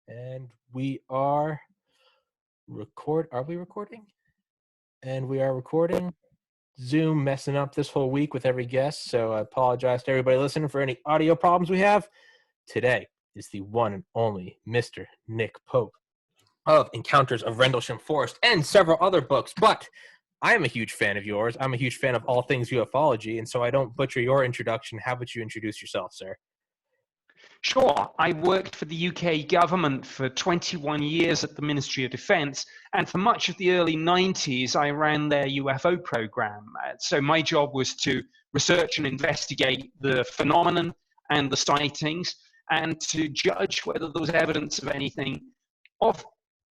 And we are Are we recording? And we are recording. Zoom messing up this whole week with every guest, so I apologize to everybody listening for any audio problems we have. Today is the one and only Mr. Nick Pope of Encounters of Rendlesham Forest and several other books, but I am a huge fan of yours. I'm a huge fan of all things ufology, and so I don't butcher your introduction. How about you introduce yourself, sir? Sure. I worked for the UK government for 21 years at the Ministry of Defence, and for much of the early 90s, I ran their UFO program. So my job was to research and investigate the phenomenon and the sightings, and to judge whether there was evidence of anything of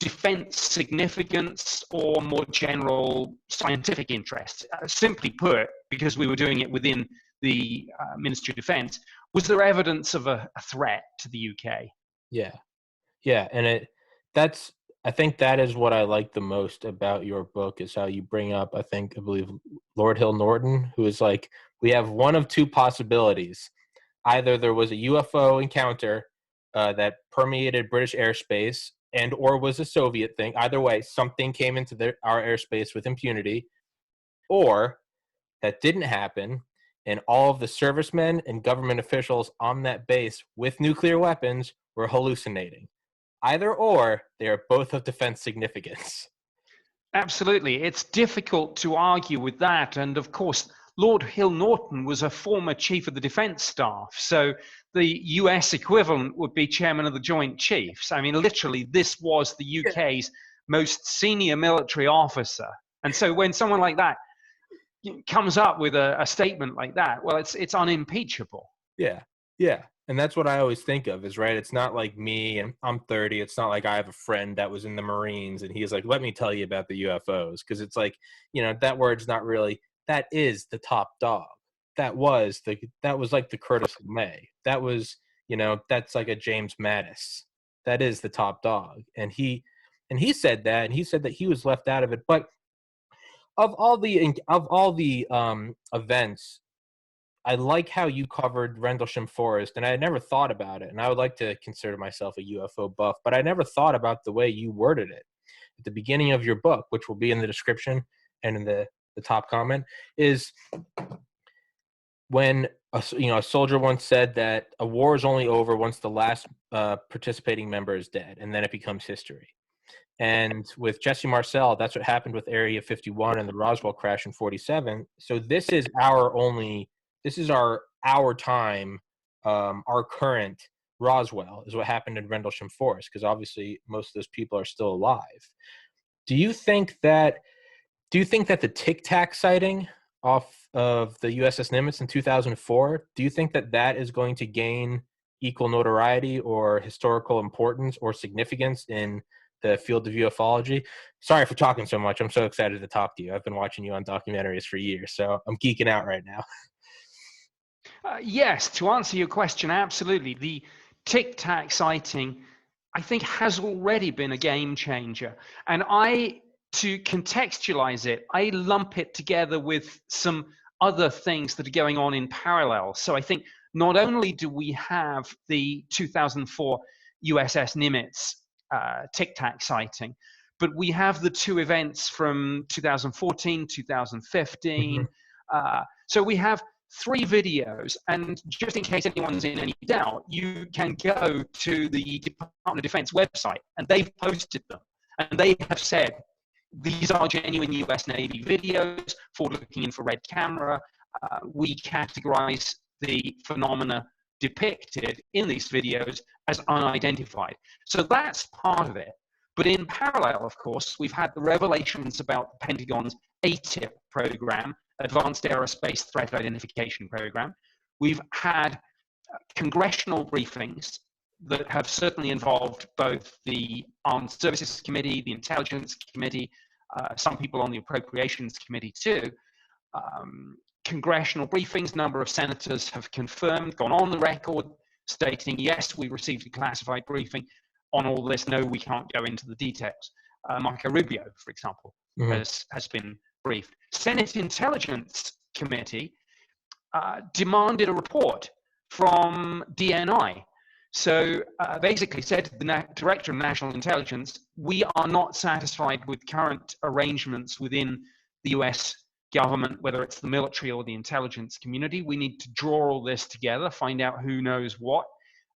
defence significance or more general scientific interest. Simply put, because we were doing it within the Ministry of Defence, was there evidence of a threat to the UK? Yeah, and I think that is what I like the most about your book is how you bring up, I believe, Lord Hill Norton, who is like, we have one of two possibilities. Either there was a UFO encounter that permeated British airspace and or was a Soviet thing. Either way, something came into our airspace with impunity, or that didn't happen, and all of the servicemen and government officials on that base with nuclear weapons were hallucinating. Either or, they are both of defense significance. Absolutely. It's difficult to argue with that. And of course, Lord Hill Norton was a former chief of the defense staff. So the US equivalent would be chairman of the Joint Chiefs. I mean, literally, this was the UK's most senior military officer. And so when someone like that comes up with a statement like that, well, it's unimpeachable. Yeah. And that's what I always think of is, right, it's not like me and I'm 30. It's not like I have a friend that was in the Marines and he's like, let me tell you about the UFOs. Because it's like, that word's not really, that is the top dog. That was like the Curtis LeMay. That was, that's like a James Mattis. That is the top dog. And he said that, and he said that he was left out of it. But of all the events, I like how you covered Rendlesham Forest, and I had never thought about it. And I would like to consider myself a UFO buff, but I never thought about the way you worded it at the beginning of your book, which will be in the description and in the top comment, is when a soldier once said that a war is only over once the last participating member is dead, and then it becomes history. And with Jesse Marcel, that's what happened with Area 51 and the Roswell crash in 47. So this is our time, our current Roswell is what happened in Rendlesham Forest, because obviously most of those people are still alive. Do you think that the Tic Tac sighting off of the USS Nimitz in 2004, do you think that is going to gain equal notoriety or historical importance or significance in the field of ufology? Sorry for talking so much. I'm so excited to talk to you. I've been watching you on documentaries for years, so I'm geeking out right now. Yes, to answer your question, absolutely. The Tic Tac sighting, I think, has already been a game changer. And to contextualize it, I lump it together with some other things that are going on in parallel. So I think not only do we have the 2004 USS Nimitz Tic Tac sighting, but we have the two events from 2014, 2015. So we have three videos, and just in case anyone's in any doubt, you can go to the Department of Defense website, and they've posted them, and they have said these are genuine US Navy videos, forward-looking infrared camera. We categorize the phenomena depicted in these videos as unidentified. So that's part of it. But in parallel, of course, we've had the revelations about the Pentagon's ATIP program, Advanced Aerospace Threat Identification Program. We've had congressional briefings that have certainly involved both the Armed Services Committee, the Intelligence Committee, some people on the Appropriations Committee too. Congressional briefings, a number of senators have confirmed, gone on the record, stating, yes, we received a classified briefing on all this. No, we can't go into the details. Marco Rubio, for example, has been briefed. Senate Intelligence Committee demanded a report from DNI. So basically said to the Director of National Intelligence, we are not satisfied with current arrangements within the US government, whether it's the military or the intelligence community. We need to draw all this together, find out who knows what,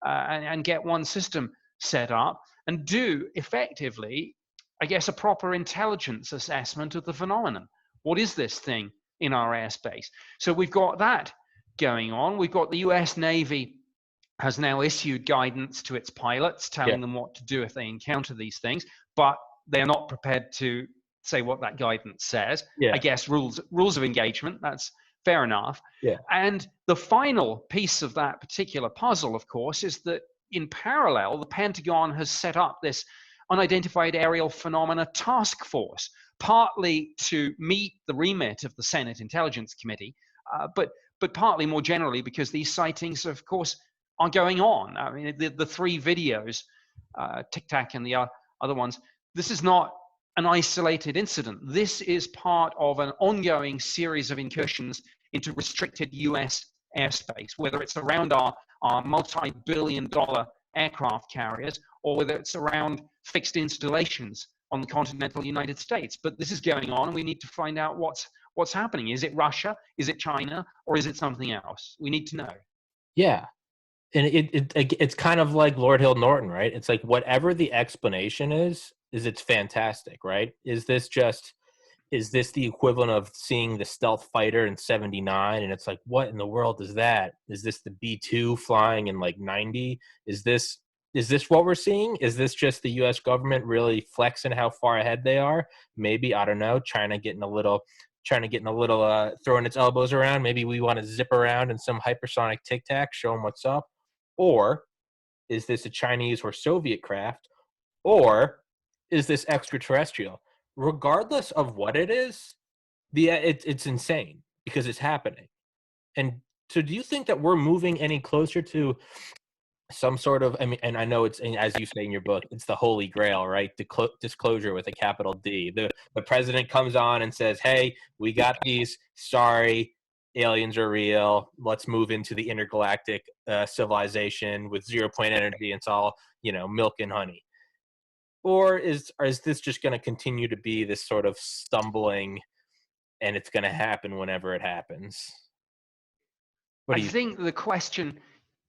and get one system set up and do effectively, I guess, a proper intelligence assessment of the phenomenon. What is this thing in our airspace? So we've got that going on. We've got the US Navy has now issued guidance to its pilots telling them what to do if they encounter these things, but they're not prepared to say what that guidance says. I guess rules of engagement, that's fair enough. And the final piece of that particular puzzle, of course, is that in parallel, the Pentagon has set up this unidentified aerial phenomena task force, partly to meet the remit of the Senate Intelligence Committee, but partly more generally because these sightings, of course, are going on. I mean, the three videos, Tic Tac and the other ones, this is not an isolated incident. This is part of an ongoing series of incursions into restricted US airspace, whether it's around our multi-billion-dollar aircraft carriers or whether it's around fixed installations on the continental United States. But this is going on, and we need to find out what's happening. Is it Russia? Is it China? Or is it something else? We need to know. Yeah. And it's kind of like Lord Hill Norton, right? It's like whatever the explanation is it's fantastic, right? Is this the equivalent of seeing the stealth fighter in 79? And it's like, what in the world is that? Is this the B-2 flying in like 90? Is this what we're seeing? Is this just the U.S. government really flexing how far ahead they are? Maybe, I don't know, China getting a little throwing its elbows around. Maybe we want to zip around in some hypersonic Tic Tac, show them what's up. Or is this a Chinese or Soviet craft? Or is this extraterrestrial? Regardless of what it is, it's insane because it's happening. And so do you think that we're moving any closer to some sort of, I mean, and I know it's, as you say in your book, it's the holy grail, right? Disclosure with a capital D. The president comes on and says, hey, we got these, sorry, aliens are real. Let's move into the intergalactic civilization with 0 point energy. It's all, milk and honey. Or is this just going to continue to be this sort of stumbling, and it's going to happen whenever it happens? I think the question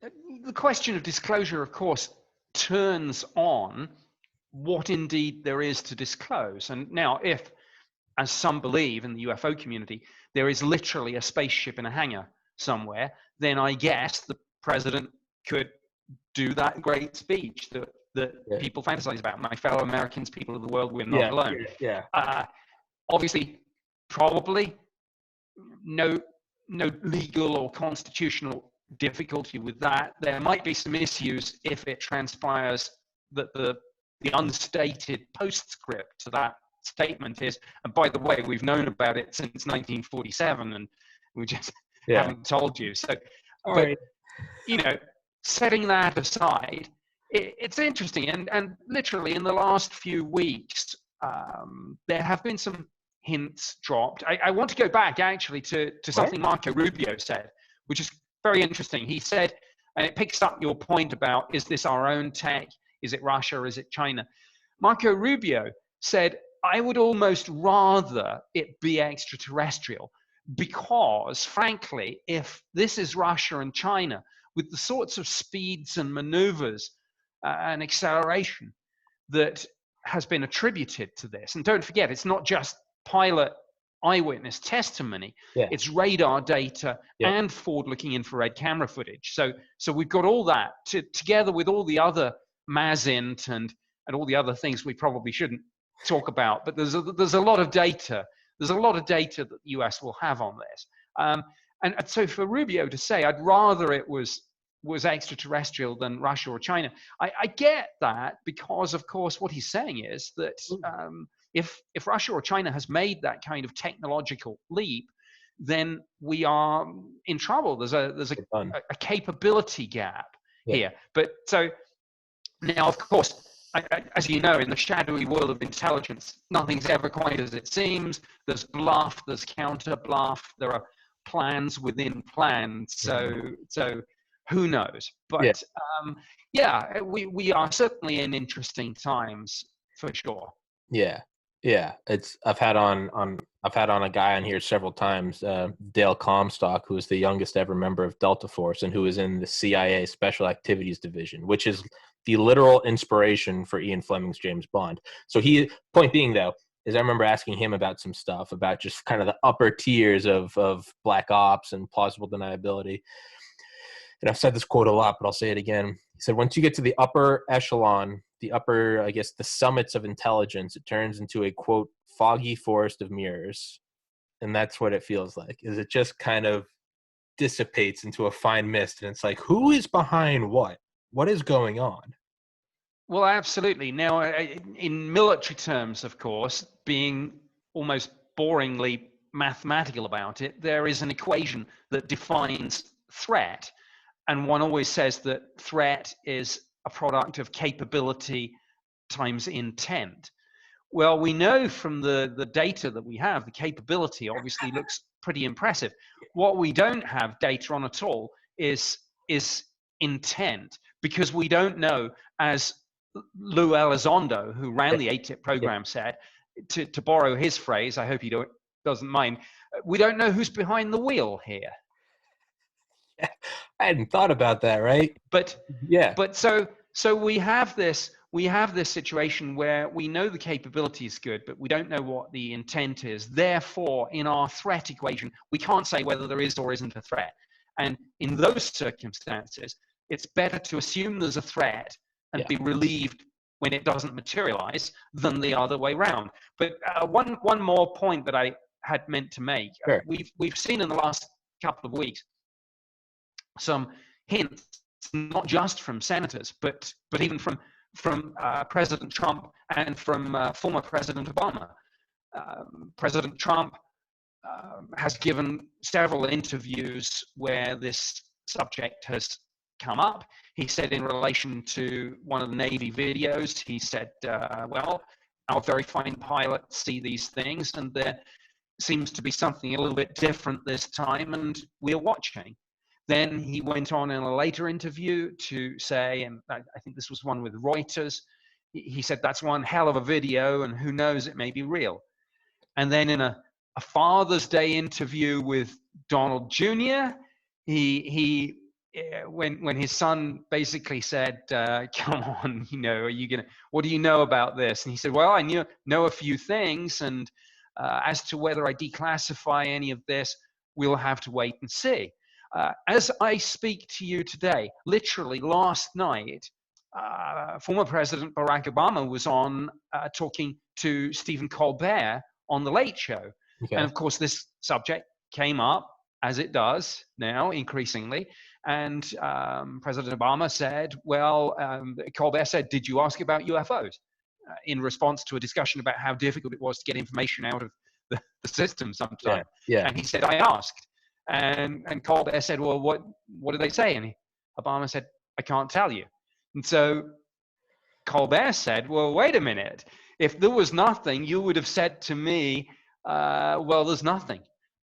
of disclosure, of course, turns on what indeed there is to disclose. And now, if, as some believe in the UFO community, there is literally a spaceship in a hangar somewhere, then I guess the president could do that great speech that people fantasize about. My fellow Americans, people of the world, we're not alone. Obviously, probably no legal or constitutional difficulty with that. There might be some issues if it transpires that the unstated postscript to that statement is, and by the way, we've known about it since 1947 and we just haven't told you. So, setting that aside, it's interesting. And literally in the last few weeks, there have been some hints dropped. I want to go back actually to something Marco Rubio said, which is very interesting. He said, and it picks up your point about, is this our own tech? Is it Russia? Is it China? Marco Rubio said, I would almost rather it be extraterrestrial because, frankly, if this is Russia and China, with the sorts of speeds and maneuvers and acceleration that has been attributed to this, and don't forget, it's not just pilot eyewitness testimony, it's radar data and forward-looking infrared camera footage. So we've got all that together with all the other MASINT and all the other things we probably shouldn't talk about. But there's a lot of data. There's a lot of data that the US will have on this. And so for Rubio to say, I'd rather it was extraterrestrial than Russia or China, I get that because, of course, what he's saying is that if Russia or China has made that kind of technological leap, then we are in trouble. There's a capability gap here. But so now, of course, as you know, in the shadowy world of intelligence, nothing's ever quite as it seems. There's bluff, there's counter bluff, there are plans within plans. So who knows? Yeah. But yeah, we are certainly in interesting times for sure. Yeah. Yeah. I've had on a guy on here several times, Dale Comstock, who is the youngest ever member of Delta Force and who is in the CIA Special Activities Division, which is the literal inspiration for Ian Fleming's James Bond. So point being though, is I remember asking him about some stuff about just kind of the upper tiers of black ops and plausible deniability. And I've said this quote a lot, but I'll say it again. He said, once you get to the upper echelon, the upper, I guess, the summits of intelligence, it turns into a, quote, foggy forest of mirrors. And that's what it feels like, is it just kind of dissipates into a fine mist. And it's like, who is behind what? What is going on? Well, absolutely. Now, in military terms, of course, being almost boringly mathematical about it, there is an equation that defines threat. And one always says that threat is a product of capability times intent. Well, we know from the data that we have, the capability obviously looks pretty impressive. What we don't have data on at all is intent, because we don't know, as Lou Elizondo, who ran the ATIP program, said, to borrow his phrase, I hope he doesn't mind, we don't know who's behind the wheel here. I hadn't thought about that, right? But yeah. But so we have this situation where we know the capability is good, but we don't know what the intent is. Therefore, in our threat equation, we can't say whether there is or isn't a threat. And in those circumstances, it's better to assume there's a threat and be relieved when it doesn't materialize than the other way around. But one more point that I had meant to make. Sure. We've seen in the last couple of weeks some hints, not just from senators, but even from President Trump and from former President Obama. President Trump has given several interviews where this subject has come up. He said in relation to one of the Navy videos, he said, well, our very fine pilots see these things, and there seems to be something a little bit different this time, and we're watching. Then he went on in a later interview to say, and I think this was one with Reuters, he said that's one hell of a video, and who knows, it may be real. And then in a Father's Day interview with Donald Jr., when his son basically said, come on, what do you know about this? And he said, well, I know a few things, and as to whether I declassify any of this, we'll have to wait and see. As I speak to you today, literally last night, former President Barack Obama was on talking to Stephen Colbert on The Late Show. Okay. And of course, this subject came up, as it does now increasingly. And President Obama said, well, Colbert said, did you ask about UFOs? In response to a discussion about how difficult it was to get information out of the system sometimes. Yeah. And he said, I asked. And Colbert said, well, what did they say? And Obama said, I can't tell you. And so Colbert said, well, wait a minute. If there was nothing, you would have said to me, well, there's nothing.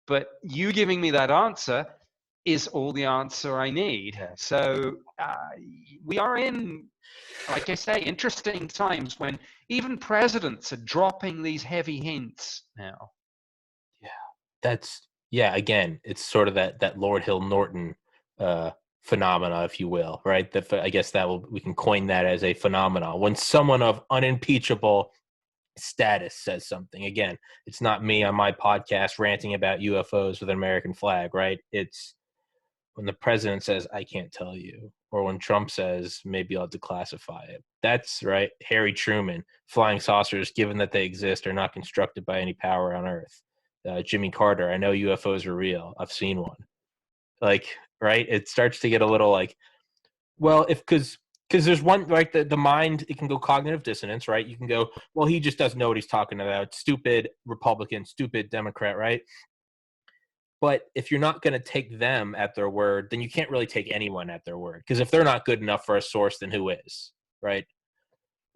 But you giving me that answer is all the answer I need. So we are in, like I say, interesting times when even presidents are dropping these heavy hints now. Yeah, again, it's sort of that Lord Hill Norton phenomena, if you will, right? I guess we can coin that as a phenomenon. When someone of unimpeachable status says something, again, it's not me on my podcast ranting about UFOs with an American flag, right? It's when the president says, I can't tell you, or when Trump says, maybe I'll declassify it. That's right. Harry Truman, flying saucers, given that they exist, are not constructed by any power on earth. Jimmy Carter, I know UFOs are real. I've seen one. Like, right? It starts to get a little like, well, because there's one, right? The mind, it can go cognitive dissonance, right? You can go, well, he just doesn't know what he's talking about. Stupid Republican, stupid Democrat, right? But if you're not going to take them at their word, then you can't really take anyone at their word. Because if they're not good enough for a source, then who is, right?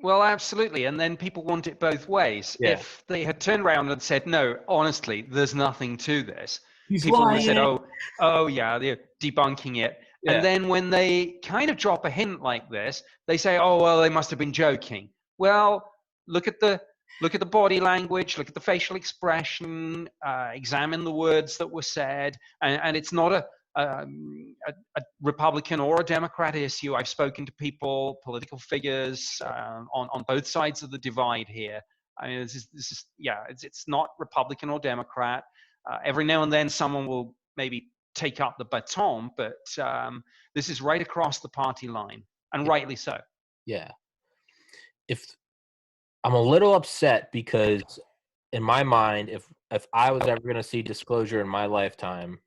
Well, absolutely. And then people want it both ways. Yeah. If they had turned around and said, no, honestly, there's nothing to this. He's people lying. Would have said, oh yeah, they're debunking it. And Yeah. then when they kind of drop a hint like this, they say, "Oh well, they must have been joking." Well, look at the body language, look at the facial expression, examine the words that were said, and it's not a Republican or a Democrat issue. I've spoken to people, political figures on both sides of the divide here. I mean, it's not Republican or Democrat. Every now and then, someone will maybe take up the baton, but this is right across the party line, and rightly so. Yeah. If I'm a little upset because in my mind, if I was ever going to see disclosure in my lifetime,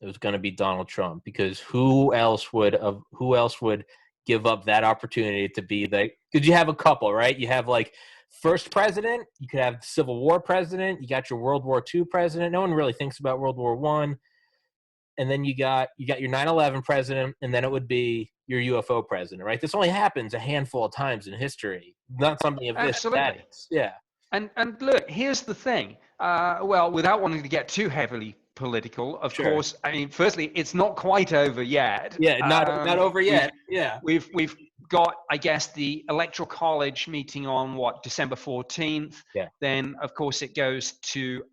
it was going to be Donald Trump, because who else would give up that opportunity to be the, because you have a couple, right? You have like first president, you could have Civil War president, you got your World War II president. No one really thinks about World War One. And then you got your 9/11 president, and then it would be your UFO president, right? This only happens a handful of times in history, not something of this Absolutely. status. Yeah. And look, here's the thing. Well, without wanting to get too heavily political, of Sure. course. I mean, firstly, it's not quite over yet. Yeah, not over yet. Yeah. We've got, I guess, the Electoral College meeting on December 14th. Yeah. Then, of course, it goes to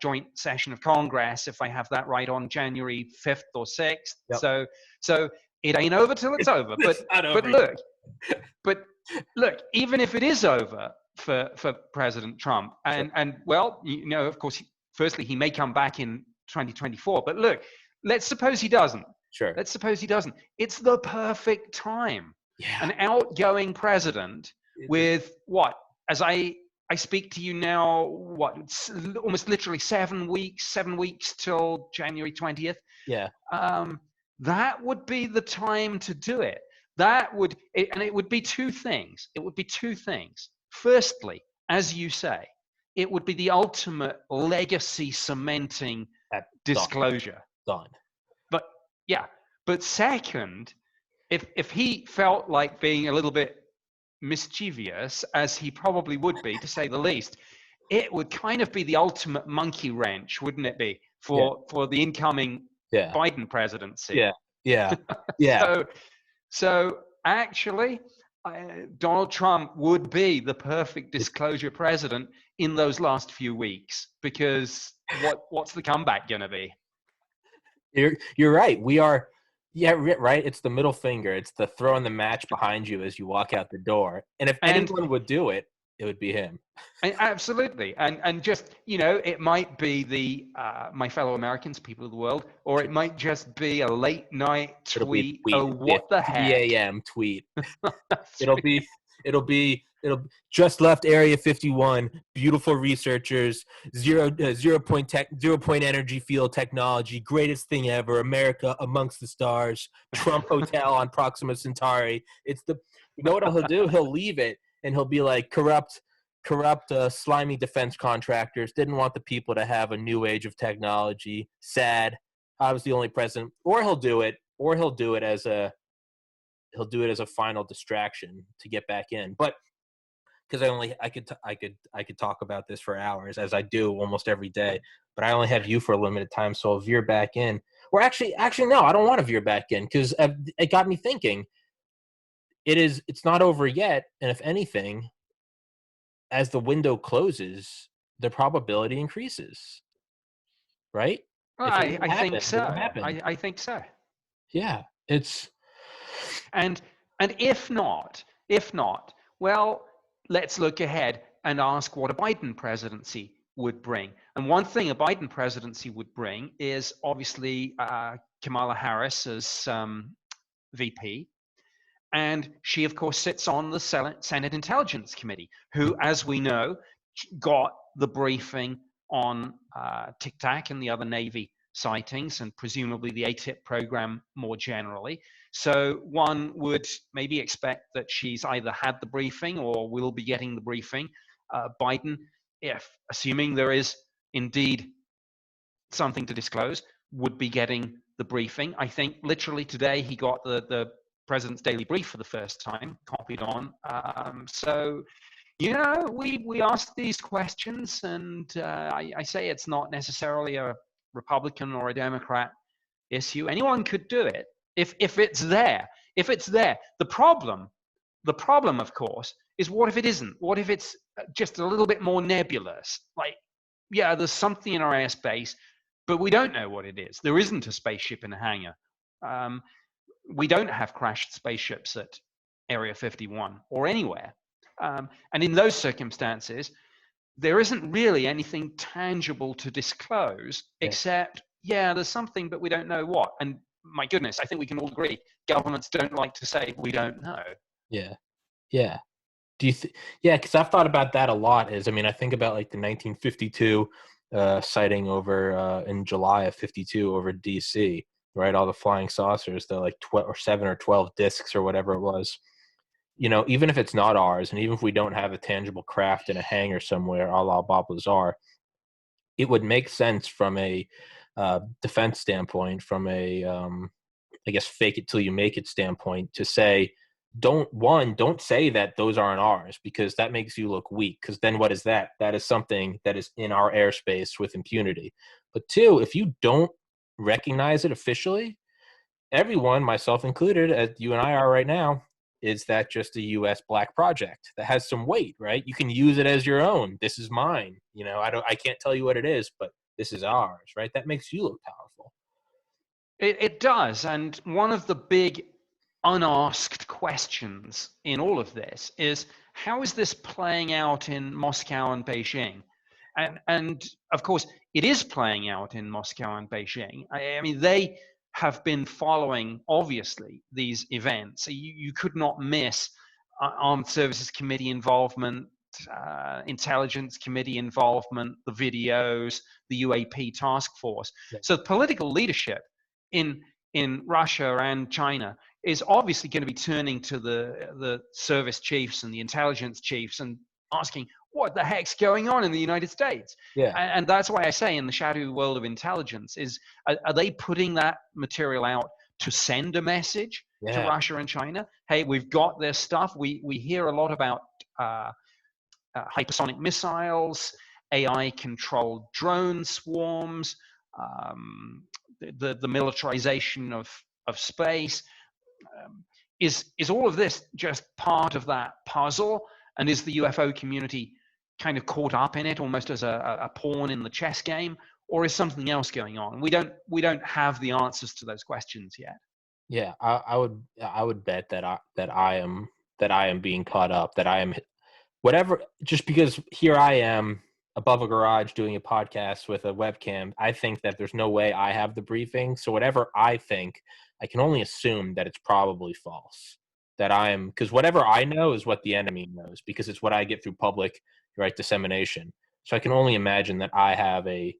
joint session of Congress, if I have that right, on January 5th or 6th. Yep. So it ain't over till it's over. It's not over But look, even if it is over for President Trump, and well, you know, of course, firstly, he may come back in 2024. But look, let's suppose he doesn't. Sure. Let's suppose he doesn't. It's the perfect time. Yeah. An outgoing president with what, as I speak to you now, it's almost literally 7 weeks till January 20th. Yeah. That would be the time to do it. And it would be two things. Firstly, as you say, it would be the ultimate legacy cementing disclosure. Done. But second, if he felt like being a little bit mischievous, as he probably would be, to say the least, it would kind of be the ultimate monkey wrench, wouldn't it be, for the incoming Biden presidency? Yeah. So actually, Donald Trump would be the perfect disclosure president in those last few weeks, because what's the comeback going to be? You're right. We are. Yeah, right. It's the middle finger. It's the throwing the match behind you as you walk out the door. And if anyone would do it, it would be him. Absolutely. And just, you know, it might be the my fellow Americans, people of the world, or it might just be a late night tweet. Oh, what the heck? 3 a.m. tweet. It'll be just left Area 51. Beautiful researchers. Zero point energy field technology. Greatest thing ever. America amongst the stars. Trump Hotel on Proxima Centauri. You know what he'll do? He'll leave it and he'll be like, corrupt, slimy defense contractors didn't want the people to have a new age of technology. Sad. I was the only president. Or he'll do it as a final distraction to get back in. But because I could talk about this for hours, as I do almost every day, but I only have you for a limited time, so I'll veer back in. Or actually no, I don't want to veer back in, because it got me thinking. It's not over yet, and if anything, as the window closes, the probability increases. Right? Well, I think so. I think so. Yeah, it's and if not, well, let's look ahead and ask what a Biden presidency would bring. And one thing a Biden presidency would bring is obviously Kamala Harris as VP. And she, of course, sits on the Senate Intelligence Committee, who, as we know, got the briefing on Tic Tac and the other Navy sightings, and presumably the ATIP program more generally. So one would maybe expect that she's either had the briefing or will be getting the briefing. Biden, assuming there is indeed something to disclose, would be getting the briefing. I think literally today he got the President's Daily Brief for the first time, copied on. So, you know, we ask these questions, and I say it's not necessarily a Republican or a Democrat issue. Anyone could do it. If it's there, the problem, of course, is what if it isn't? What if it's just a little bit more nebulous? Like, yeah, there's something in our airspace, but we don't know what it is. There isn't a spaceship in a hangar. We don't have crashed spaceships at Area 51 or anywhere. And in those circumstances, there isn't really anything tangible to disclose, except, yeah, there's something, but we don't know what. And my goodness, I think we can all agree, governments don't like to say we don't know. Yeah. Yeah. Do you yeah, because I've thought about that a lot. I mean, I think about like the 1952 sighting over in July of 52 over DC, right? All the flying saucers, the like 12 or 7 or 12 discs or whatever it was. You know, even if it's not ours, and even if we don't have a tangible craft in a hangar somewhere, a la Bob Lazar, it would make sense from a defense standpoint, from a I guess fake it till you make it standpoint, to say don't say that those aren't ours, because that makes you look weak, because then what is that? That is something that is in our airspace with impunity. But two, if you don't recognize it officially, everyone, myself included, as you and I are right now, is that just a US black project that has some weight, right? You can use it as your own. This is mine. You know, I can't tell you what it is, but this is ours, right? That makes you look powerful. It does. And one of the big unasked questions in all of this is, how is this playing out in Moscow and Beijing? And of course, it is playing out in Moscow and Beijing. I mean, they have been following, obviously, these events. You could not miss Armed Services Committee involvement, Intelligence Committee involvement, the videos, the UAP task force. Yeah. So the political leadership in Russia and China is obviously going to be turning to the service chiefs and the intelligence chiefs and asking, what the heck's going on in the United States? Yeah. And that's why I say, in the shadowy world of intelligence, is are they putting that material out to send a message to Russia and China? Hey, we've got this stuff. We hear a lot about hypersonic missiles, AI-controlled drone swarms, the militarization of space. Is all of this just part of that puzzle? And is the UFO community kind of caught up in it almost as a pawn in the chess game? Or is something else going on? We don't have the answers to those questions yet. Yeah, I would bet that I am being caught up, that I am whatever, just because here I am above a garage doing a podcast with a webcam. I think that there's no way I have the briefing. So whatever I think, I can only assume that it's probably false. Because whatever I know is what the enemy knows, because it's what I get through public, right, dissemination. So I can only imagine that I have a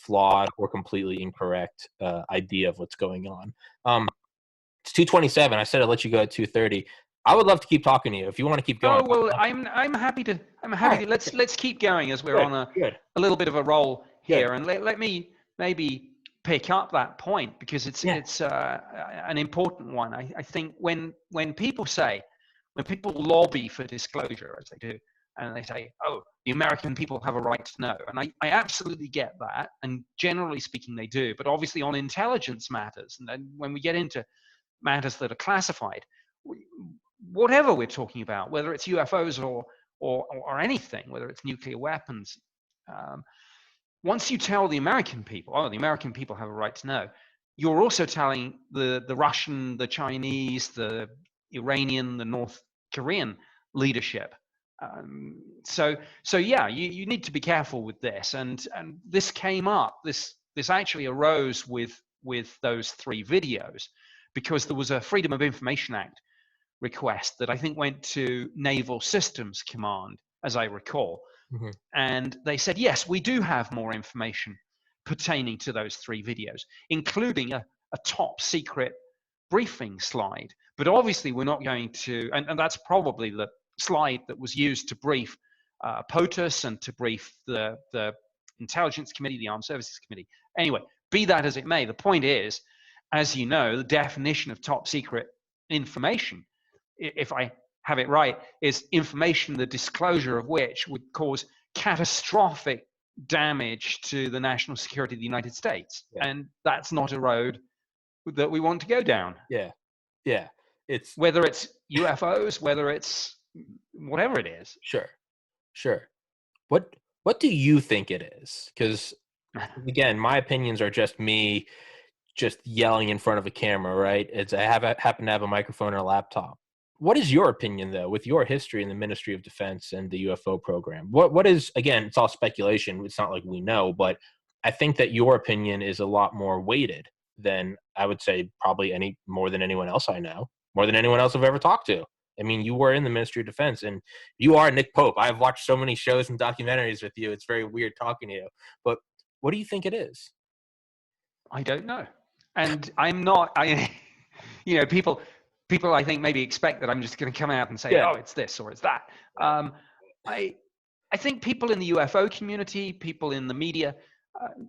flawed or completely incorrect idea of what's going on. It's 2:27. I said I'd let you go at 2:30. I would love to keep talking to you if you want to keep going. Oh well, I'm happy to. Let's keep going, as we're on a little bit of a roll here, and let me maybe pick up that point, because it's an important one. I think when people lobby for disclosure, as they do, and they say, oh, the American people have a right to know, and I absolutely get that, and generally speaking they do, but obviously on intelligence matters, and then when we get into matters that are classified, whatever we're talking about, whether it's UFOs or anything, whether it's nuclear weapons, once you tell the American people, oh, the American people have a right to know, you're also telling the Russian, the Chinese, the Iranian, the North Korean leadership. So yeah, you need to be careful with this. And this came up, this actually arose with those 3 videos, because there was a Freedom of Information Act request that I think went to Naval Systems Command, as I recall. Mm-hmm. And they said, yes, we do have more information pertaining to those 3 videos, including a top secret briefing slide. But obviously we're not going to, and that's probably the slide that was used to brief POTUS and to brief the Intelligence Committee, the Armed Services Committee. Anyway, be that as it may, the point is, as you know, the definition of top secret information, if I have it right, is information the disclosure of which would cause catastrophic damage to the national security of the United States. Yeah. And that's not a road that we want to go down. Yeah. Yeah. It's Whether it's UFOs, whether it's whatever it is. sure. Sure. What do you think it is? Because again, my opinions are just me just yelling in front of a camera, right? Happen to have a microphone and a laptop. What is your opinion, though, with your history in the Ministry of Defense and the UFO program? What is, again, it's all speculation. It's not like we know, but I think that your opinion is a lot more weighted than I would say probably more than anyone else I know, more than anyone else I've ever talked to. I mean, you were in the Ministry of Defense, and you are Nick Pope. I've watched so many shows and documentaries with you. It's very weird talking to you. But what do you think it is? I don't know. And I'm not, people I think maybe expect that I'm just going to come out and say, Yeah. oh, it's this or it's that. I think people in the UFO community, people in the media,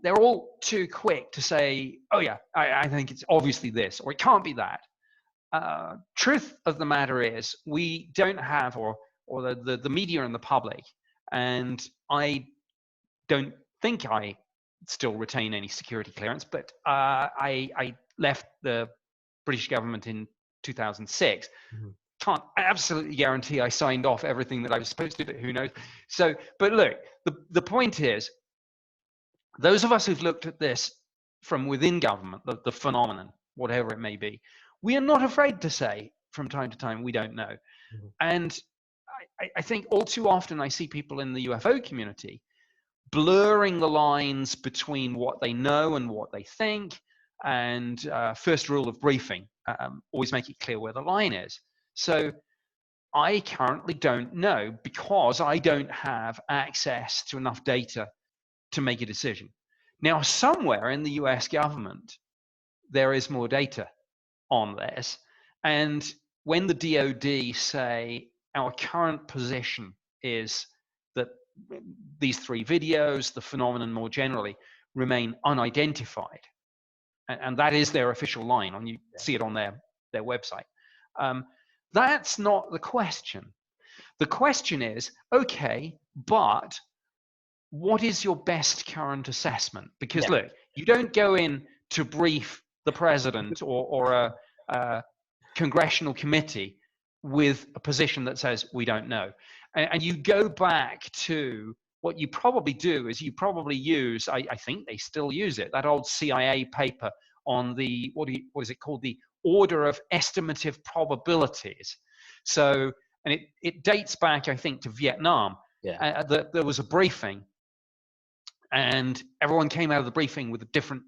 they're all too quick to say, oh yeah, I think it's obviously this, or it can't be that. Truth of the matter is, we don't have, or the media and the public, and I don't think I still retain any security clearance, but I left the British government in 2006. Mm-hmm. Can't absolutely guarantee I signed off everything that I was supposed to do. Who knows? So, but look, the point is, those of us who've looked at this from within government, the phenomenon, whatever it may be, we are not afraid to say from time to time we don't know. Mm-hmm. And I think all too often I see people in the UFO community blurring the lines between what they know and what they think. And first rule of briefing, always make it clear where the line is. So I currently don't know, because I don't have access to enough data to make a decision. Now, somewhere in the US government, there is more data on this. And when the DoD say our current position is that these 3 videos, the phenomenon more generally, remain unidentified, and that is their official line, and you see it on their website. That's not the question. The question is, okay, but what is your best current assessment? Because look, you don't go in to brief the president or a congressional committee with a position that says we don't know, and you go back to what you probably do is you probably use, I think they still use it, that old CIA paper on the what is it called, the order of estimative probabilities. So, and it dates back, I think, to Vietnam. There was a briefing, and everyone came out of the briefing with a different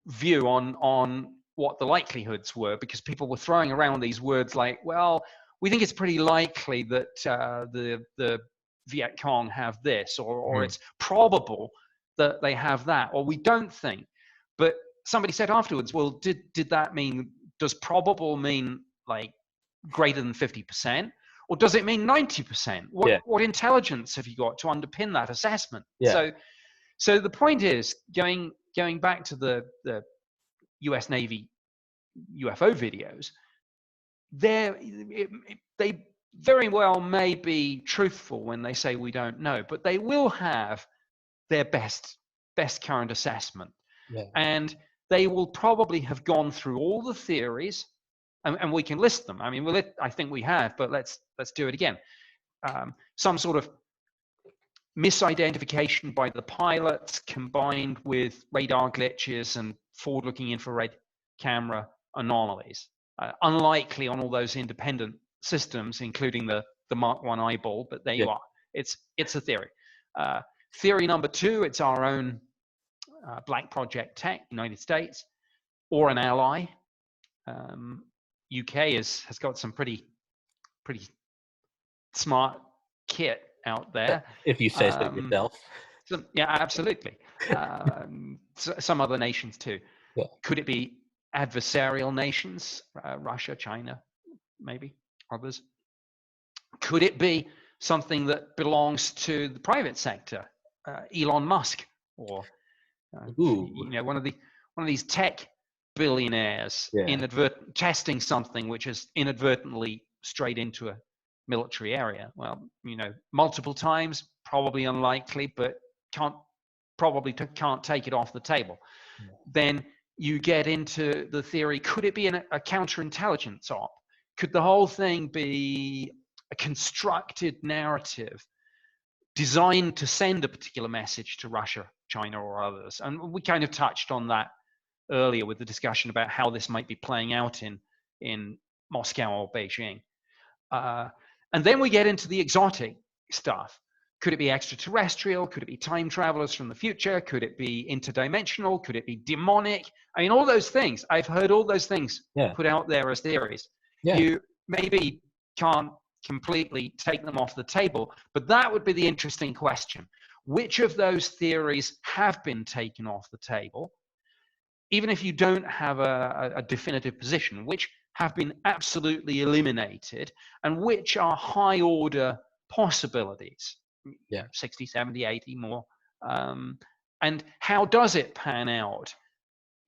view on what the likelihoods were, because people were throwing around these words like, well, we think it's pretty likely that the Viet Cong have this, or it's probable that they have that, or we don't think. But somebody said afterwards, well, did that mean, does probable mean like greater than 50%? Or does it mean 90%? What intelligence have you got to underpin that assessment? So the point is, going back to the US Navy UFO videos, they very well may be truthful when they say we don't know, but they will have their best current assessment. And they will probably have gone through all the theories, and we can list them. I mean, I think we have, but let's do it again. Some sort of misidentification by the pilots combined with radar glitches and forward-looking infrared camera anomalies. Unlikely on all those independent systems, including the Mark 1 eyeball, but there you are. It's a theory. Theory number 2, it's our own Black Project Tech, United States, or an ally. UK has got some pretty smart kit out there. If you say so yourself. Yeah, absolutely. Some other nations too. Could it be adversarial nations? Russia, China, maybe others. Could it be something that belongs to the private sector? Elon Musk, or one of these tech billionaires testing something which is inadvertently strayed into a military area. Well, multiple times, probably unlikely, but can't take it off the table. Then you get into the theory, could it be a counterintelligence op? Could the whole thing be a constructed narrative designed to send a particular message to Russia, China, or others? And we kind of touched on that earlier with the discussion about how this might be playing out in Moscow or Beijing. And then we get into the exotic stuff. Could it be extraterrestrial? Could it be time travelers from the future? Could it be interdimensional? Could it be demonic? I mean, all those things. I've heard all those things put out there as theories. Yeah. You maybe can't completely take them off the table, but that would be the interesting question. Which of those theories have been taken off the table? Even if you don't have a definitive position, which have been absolutely eliminated, and which are high order possibilities, 60, 70, 80 more. And how does it pan out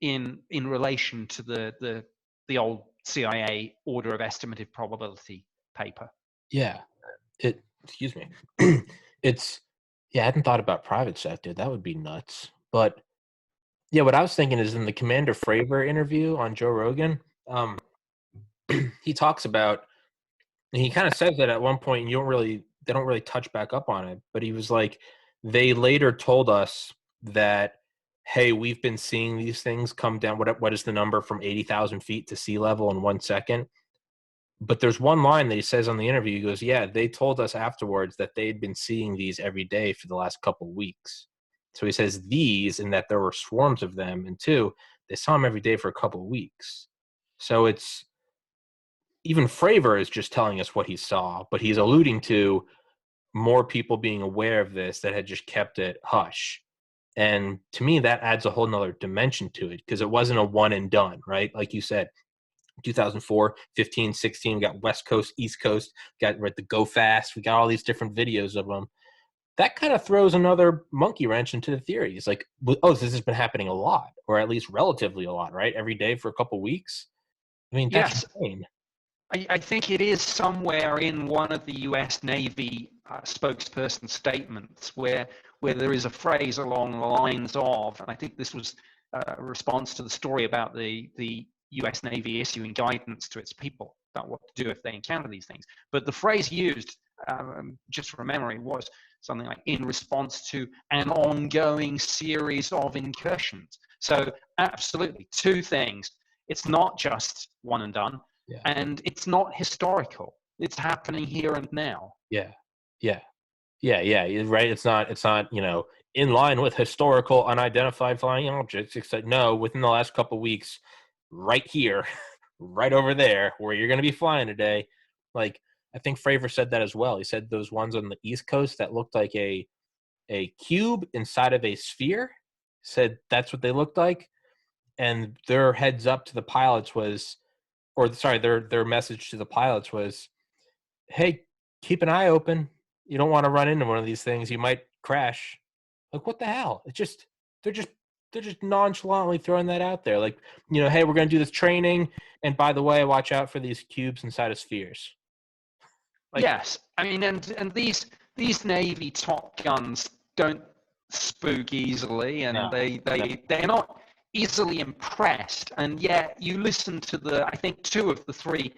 in relation to the old CIA order of estimative probability paper? Yeah. Excuse me. I hadn't thought about private sector. That would be nuts. But yeah, what I was thinking is in the Commander Fravor interview on Joe Rogan, he talks about, and he kind of says that at one point, and they don't really touch back up on it, but he was like, they later told us that, hey, we've been seeing these things come down. What is the number from 80,000 feet to sea level in 1 second? But there's one line that he says on the interview. He goes, yeah, they told us afterwards that they'd been seeing these every day for the last couple of weeks. So he says these, and that there were swarms of them. And two, they saw them every day for a couple of weeks. So it's, even Fravor is just telling us what he saw, but he's alluding to more people being aware of this that had just kept it hush. And to me, that adds a whole nother dimension to it, because it wasn't a one and done, right? Like you said, 2004, 15, 16, we got West Coast, East Coast, got the Go Fast, we got all these different videos of them. That kind of throws another monkey wrench into the theory. It's like, oh, this has been happening a lot, or at least relatively a lot, right? Every day for a couple of weeks. I mean, that's insane. I think it is somewhere in one of the U.S. Navy spokesperson statements where there is a phrase along the lines of, and I think this was a response to the story about the U.S. Navy issuing guidance to its people about what to do if they encounter these things. But the phrase used, just from memory, was something like, in response to an ongoing series of incursions. So absolutely, two things. It's not just one and done. Yeah. And it's not historical. It's happening here and now. Yeah. Right. It's not, in line with historical unidentified flying objects, except no, within the last couple of weeks, right here, right over there, where you're going to be flying today. Like, I think Fravor said that as well. He said those ones on the East Coast that looked like a cube inside of a sphere, said that's what they looked like. And their heads up to the pilots was, their message to the pilots was, hey, keep an eye open. You don't want to run into one of these things. You might crash. Like, what the hell? They're just nonchalantly throwing that out there. Like, hey, we're going to do this training. And by the way, watch out for these cubes inside of spheres. Like, yes. I mean, and these Navy Top Guns don't spook easily, and no. They're not easily impressed, and yet you listen to I think 2 of the 3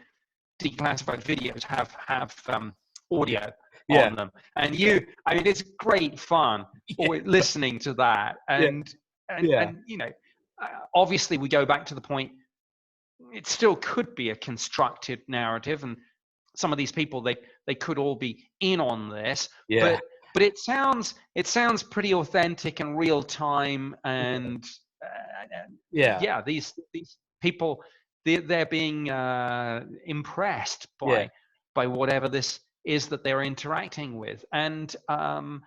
declassified videos have audio on them, and I mean, it's great fun listening to that, and obviously we go back to the point, it still could be a constructed narrative, and some of these people, they could all be in on this, but it sounds pretty authentic and real time, and these people, they're being impressed by whatever this is that they're interacting with. And as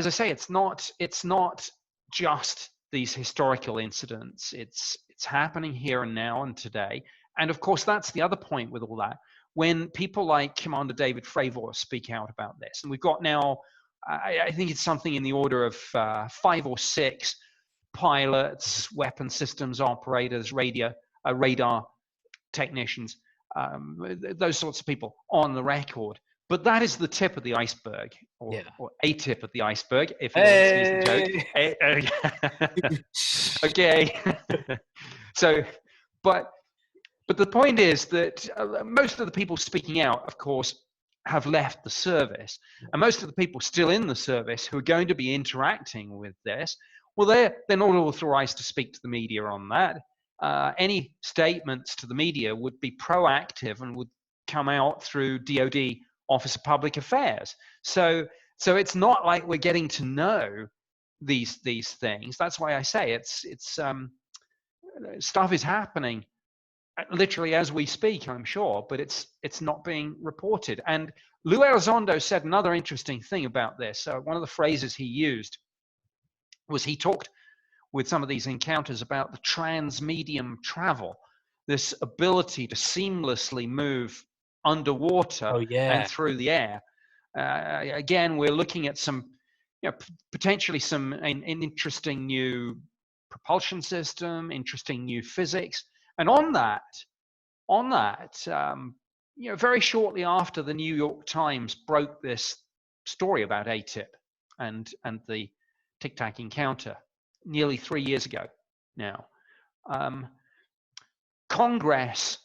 I say, it's not just these historical incidents. It's happening here and now and today. And of course, that's the other point with all that. When people like Commander David Fravor speak out about this, and we've got now, I think it's something in the order of 5 or 6 pilots, weapon systems operators, radar technicians, those sorts of people on the record But that is the tip of the iceberg, or a tip of the iceberg, if you want to use the joke. Okay. So, but the point is that most of the people speaking out, of course, have left the service, and most of the people still in the service who are going to be interacting with this, well, they're not authorized to speak to the media on that. Any statements to the media would be proactive and would come out through DoD Office of Public Affairs. So it's not like we're getting to know these things. That's why I say it's stuff is happening literally as we speak, I'm sure, but it's not being reported. And Lou Elizondo said another interesting thing about this. One of the phrases he used was, he talked with some of these encounters about the transmedium travel, this ability to seamlessly move underwater and through the air. Again, we're looking at some, potentially some an interesting new propulsion system, interesting new physics. And on that, very shortly after the New York Times broke this story about ATIP and the Tic Tac encounter nearly 3 years ago now, Congress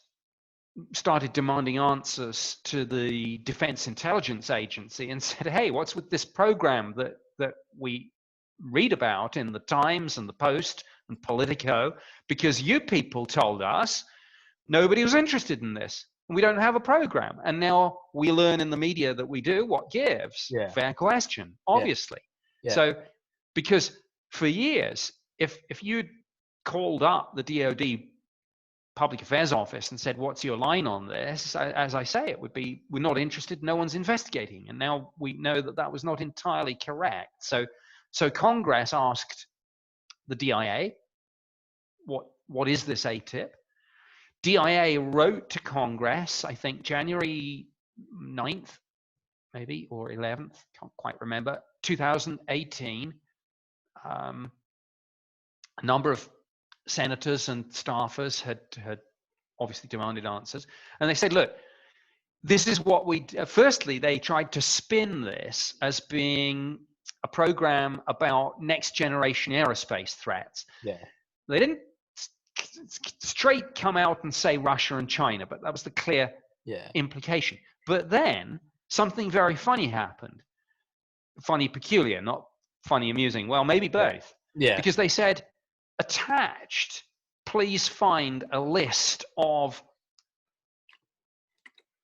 started demanding answers to the Defense Intelligence Agency and said, hey, what's with this program that we read about in the Times and the Post and Politico? Because you people told us nobody was interested in this, and we don't have a program. And now we learn in the media that we do. What gives? Fair question, obviously. So, because for years, if you'd called up the DoD Public Affairs Office and said, what's your line on this? As I say, it would be, we're not interested, no one's investigating. And now we know that that was not entirely correct. So Congress asked the DIA, what is this ATIP? DIA wrote to Congress, I think January 9th, maybe, or 11th, can't quite remember, 2018. A number of senators and staffers had obviously demanded answers. And they said, look, this is what we, firstly, they tried to spin this as being a program about next generation aerospace threats. They didn't straight come out and say Russia and China, but that was the clear implication. But then something very funny happened. Funny, peculiar, not funny, amusing. Well, maybe both. Because they said, attached, please find a list of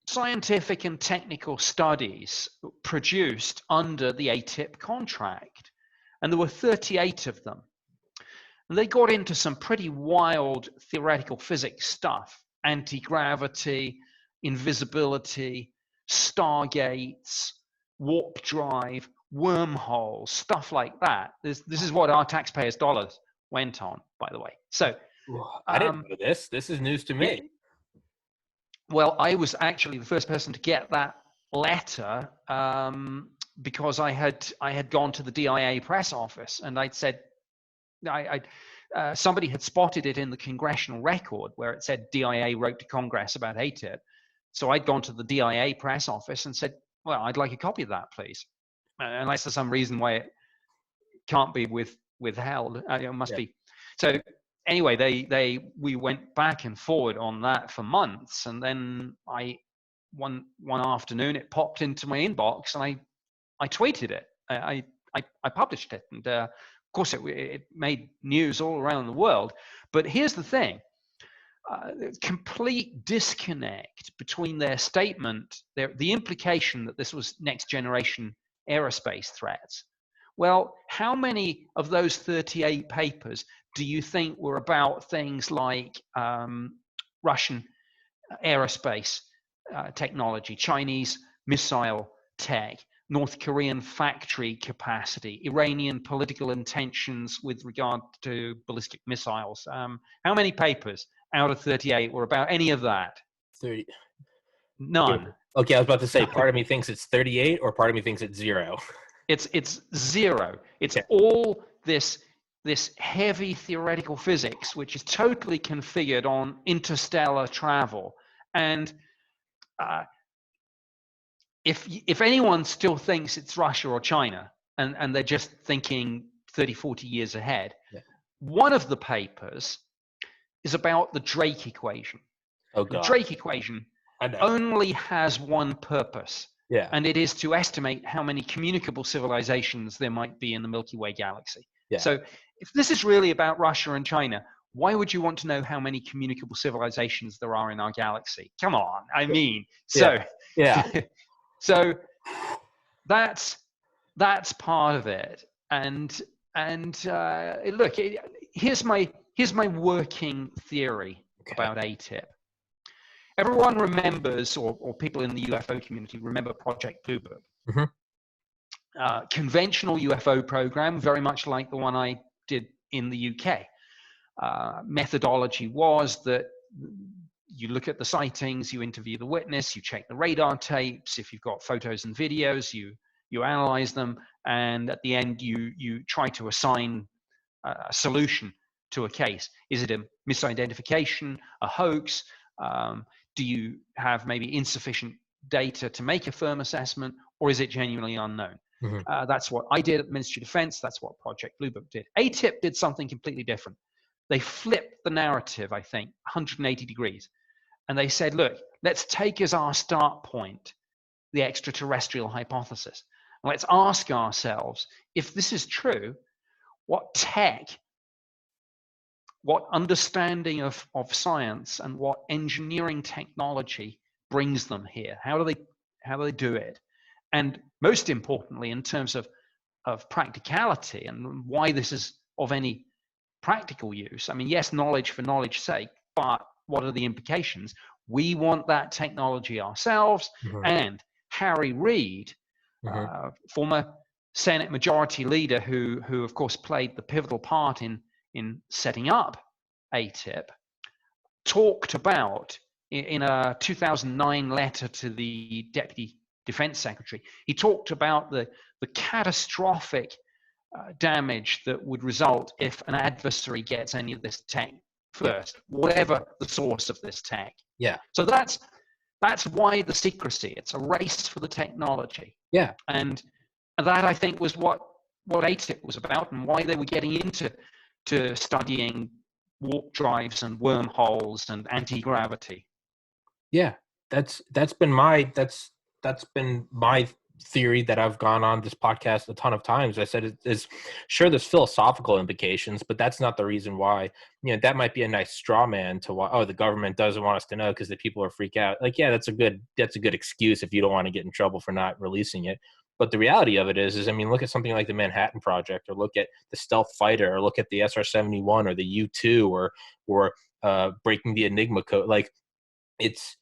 scientific and technical studies produced under the ATIP contract. And there were 38 of them. And they got into some pretty wild theoretical physics stuff: anti-gravity, invisibility, stargates, warp drive, wormholes, stuff like that. This is what our taxpayers' dollars went on, by the way. So I didn't know this. This is news to me. Well, I was actually the first person to get that letter because I had gone to the DIA press office and I'd said, somebody had spotted it in the congressional record where it said DIA wrote to Congress about ATIP. So I'd gone to the DIA press office and said, well, I'd like a copy of that, please. Unless there's some reason why it can't be withheld. It must be. So anyway, we went back and forward on that for months. And then one afternoon, it popped into my inbox and I tweeted it. I published it. And of course, it made news all around the world. But here's the thing. Complete disconnect between their statement, the implication that this was next generation aerospace threats. Well, how many of those 38 papers do you think were about things like Russian aerospace technology, Chinese missile tech, North Korean factory capacity, Iranian political intentions with regard to ballistic missiles? How many papers out of 38 were about any of that? 30. None. Okay, I was about to say, part of me thinks it's 38 or part of me thinks it's 0. It's zero. It's all this heavy theoretical physics, which is totally configured on interstellar travel. And if anyone still thinks it's Russia or China, and they're just thinking 30, 40 years ahead, Yeah. one of the papers is about the Drake equation. Oh The God. Drake equation I know. only has one purpose, Yeah. and it is to estimate how many communicable civilizations there might be in the Milky Way galaxy. Yeah. So if this is really about Russia and China, why would you want to know how many communicable civilizations there are in our galaxy? Come on, I mean, so Yeah. so that's part of it. And look, here's my working theory about ATIP. Everyone remembers, or people in the UFO community remember Project Blue Book. Mm-hmm. Conventional UFO program, very much like the one I did in the UK. Methodology was that you look at the sightings, you interview the witness, you check the radar tapes. If you've got photos and videos, you analyze them, and at the end you try to assign a solution to a case. Is it a misidentification, a hoax? Do you have maybe insufficient data to make a firm assessment, or is it genuinely unknown? Mm-hmm. That's what I did at the Ministry of Defense. That's what Project Blue Book did. ATIP did something completely different. They flipped the narrative, I think, 180 degrees. And they said, look, let's take as our start point the extraterrestrial hypothesis. And let's ask ourselves, if this is true, what tech, what understanding of science, and what engineering technology brings them here? How do they do it? And most importantly, in terms of practicality and why this is of any practical use. I mean, yes, knowledge for knowledge's sake, but what are the implications? We want that technology ourselves. Mm-hmm. And Harry Reid, Mm-hmm. former Senate Majority Leader, who of course played the pivotal part in setting up ATIP, talked about in a 2009 letter to the Deputy Defense Secretary. He talked about the catastrophic damage that would result if an adversary gets any of this tech first, whatever the source of this tech. Yeah. So that's why the secrecy. It's a race for the technology. Yeah. And that, I think, was what ATIP was about, and why they were getting into studying warp drives and wormholes and anti-gravity. Yeah. That's been my theory that I've gone on this podcast a ton of times. I said it's sure there's philosophical implications, but that's not the reason why. You know, that might be a nice straw man to why, oh, the government doesn't want us to know because the people are freak out. Like, yeah, that's a good excuse if you don't want to get in trouble for not releasing it. But the reality of it is I mean, look at something like the Manhattan Project, or look at the stealth fighter, or look at the SR-71 or the U-2, or breaking the Enigma code. Like, it's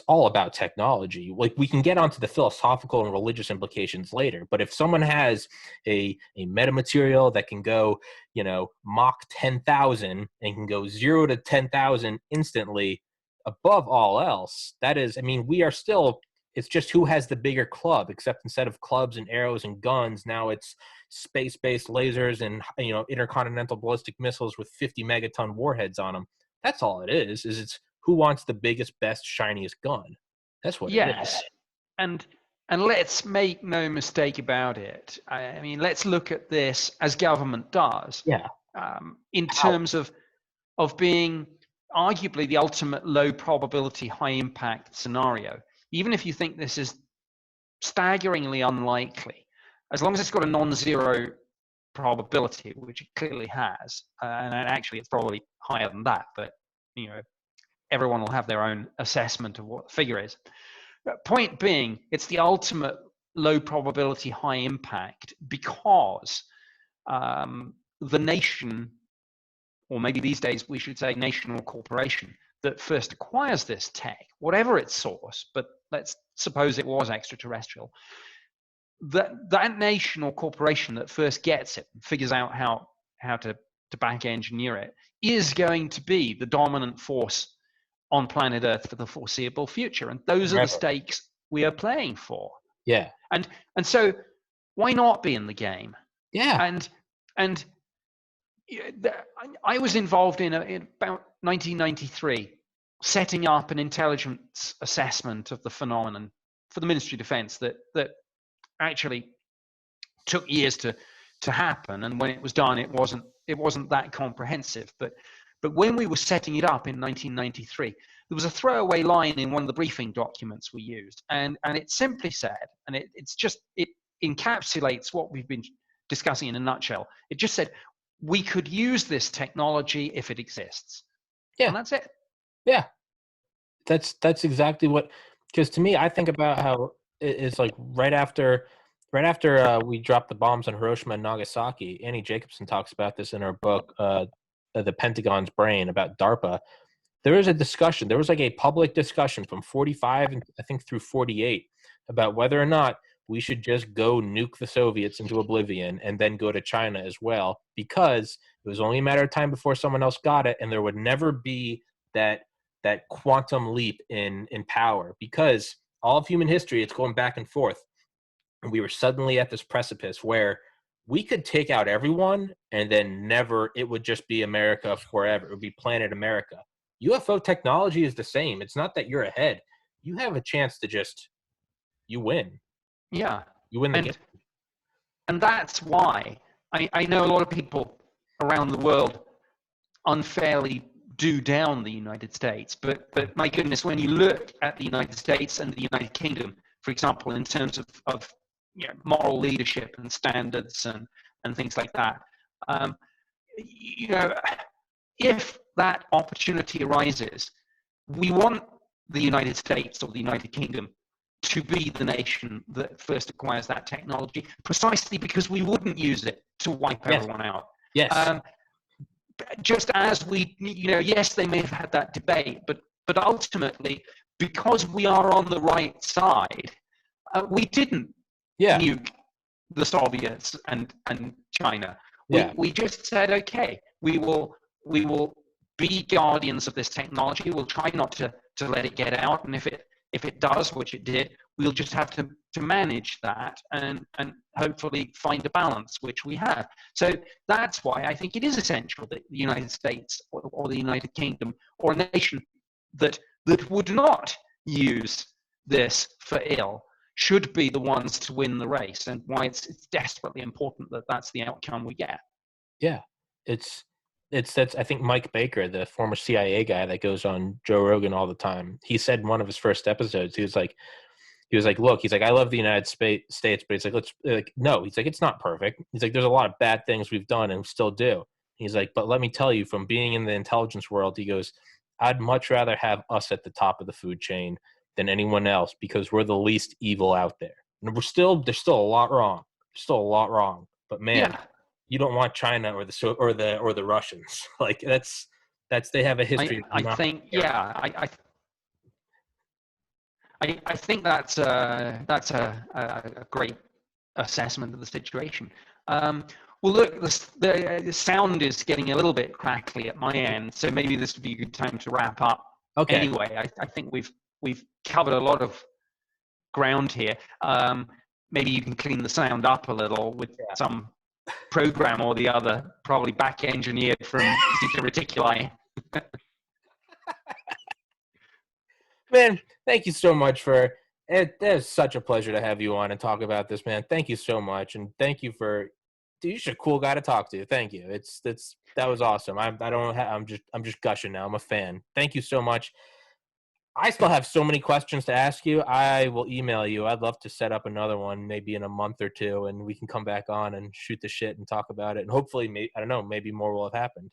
all about technology. Like, we can get onto the philosophical and religious implications later, but if someone has a metamaterial that can go, you know, Mach 10,000 and can go 0 to 10,000 instantly, above all else, that is, I mean, we are still, it's just who has the bigger club, except instead of clubs and arrows and guns, now it's space-based lasers and, you know, intercontinental ballistic missiles with 50 megaton warheads on them. That's all it is it's who wants the biggest, best, shiniest gun. That's what it is. And let's make no mistake about it. I mean, let's look at this as government does. Yeah. In terms of being arguably the ultimate low probability, high impact scenario. Even if you think this is staggeringly unlikely, as long as it's got a non-zero probability, which it clearly has, and actually it's probably higher than that, but you know, everyone will have their own assessment of what the figure is. Point being, it's the ultimate low probability, high impact, because the nation, or maybe these days we should say nation or corporation, that first acquires this tech, whatever its source, but let's suppose it was extraterrestrial, that nation or corporation that first gets it, figures out how to back engineer it, is going to be the dominant force on planet Earth for the foreseeable future. And those are the stakes we are playing for. Yeah. And so why not be in the game? Yeah. And I was involved in about 1993, setting up an intelligence assessment of the phenomenon for the Ministry of Defense that actually took years to happen, and when it was done, it wasn't that comprehensive. But when we were setting it up in 1993, there was a throwaway line in one of the briefing documents we used, and it simply said, and it encapsulates what we've been discussing in a nutshell. It just said, we could use this technology if it exists. Yeah. And that's it. Yeah. That's exactly what, because to me, I think about how it's like right after we dropped the bombs on Hiroshima and Nagasaki. Annie Jacobson talks about this in her book, The Pentagon's Brain, about DARPA. There was a discussion. There was like a public discussion from 45, I think, through 48 about whether or not we should just go nuke the Soviets into oblivion and then go to China as well, because it was only a matter of time before someone else got it, and there would never be that quantum leap in power, because all of human history, it's going back and forth. And we were suddenly at this precipice where we could take out everyone and then never, it would just be America forever. It would be planet America. UFO technology is the same. It's not that you're ahead. You have a chance to just, you win. Yeah. You win the game. And that's why I know a lot of people around the world unfairly do down the United States. But my goodness, when you look at the United States and the United Kingdom, for example, in terms of moral leadership and standards and things like that, if that opportunity arises, we want the United States or the United Kingdom to be the nation that first acquires that technology, precisely because we wouldn't use it to wipe everyone out. Yes. Just as we, yes, they may have had that debate, but ultimately, because we are on the right side, we didn't nuke the Soviets and China. We just said, okay, we will be guardians of this technology. We'll try not to let it get out, and if it does, which it did, we'll just have to manage that and hopefully find a balance, which we have. So that's why I think it is essential that the United States or the United Kingdom or a nation that would not use this for ill should be the ones to win the race, and why it's desperately important that that's the outcome we get. Yeah, that's I think Mike Baker, the former CIA guy that goes on Joe Rogan all the time, he said in one of his first episodes, he was like, look, he's like, I love the United States, but he's like, no, he's like, it's not perfect. He's like, there's a lot of bad things we've done and still do. He's like, but let me tell you, from being in the intelligence world, he goes, I'd much rather have us at the top of the food chain than anyone else, because we're the least evil out there. And there's still a lot wrong. But man, you don't want China or the Russians. Like that's they have a history. I think that's a great assessment of the situation. Well, look, the sound is getting a little bit crackly at my end, so maybe this would be a good time to wrap up. Okay. Anyway, I think we've covered a lot of ground here. Maybe you can clean the sound up a little with some program or the other, probably back engineered from Zeta Reticuli. Man, thank you so much for it. It's such a pleasure to have you on and talk about this, man. Thank you so much, and thank you for. Dude, you're just a cool guy to talk to. Thank you. That was awesome. I'm just gushing now. I'm a fan. Thank you so much. I still have so many questions to ask you. I will email you. I'd love to set up another one maybe in a month or two, and we can come back on and shoot the shit and talk about it. And hopefully, maybe more will have happened.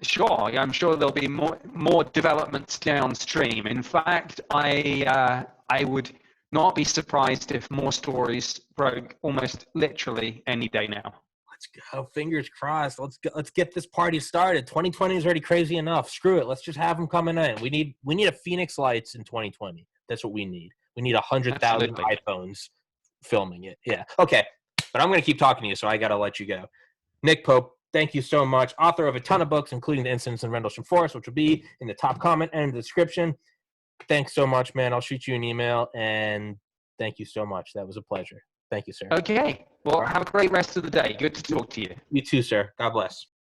Sure, I'm sure there'll be more developments downstream. In fact, I would not be surprised if more stories broke almost literally any day now. Let's go. Fingers crossed. Let's get this party started. 2020 is already crazy enough. Screw it. Let's just have them coming in. We need a Phoenix Lights in 2020. That's what we need. We need 100,000 iPhones filming it. Yeah. Okay. But I'm going to keep talking to you, so I got to let you go. Nick Pope, thank you so much. Author of a ton of books, including The Incidents in Rendlesham Forest, which will be in the top comment and the description. Thanks so much, man. I'll shoot you an email, and thank you so much. That was a pleasure. Thank you, sir. Okay. Well, have a great rest of the day. Good to talk to you. You too, sir. God bless.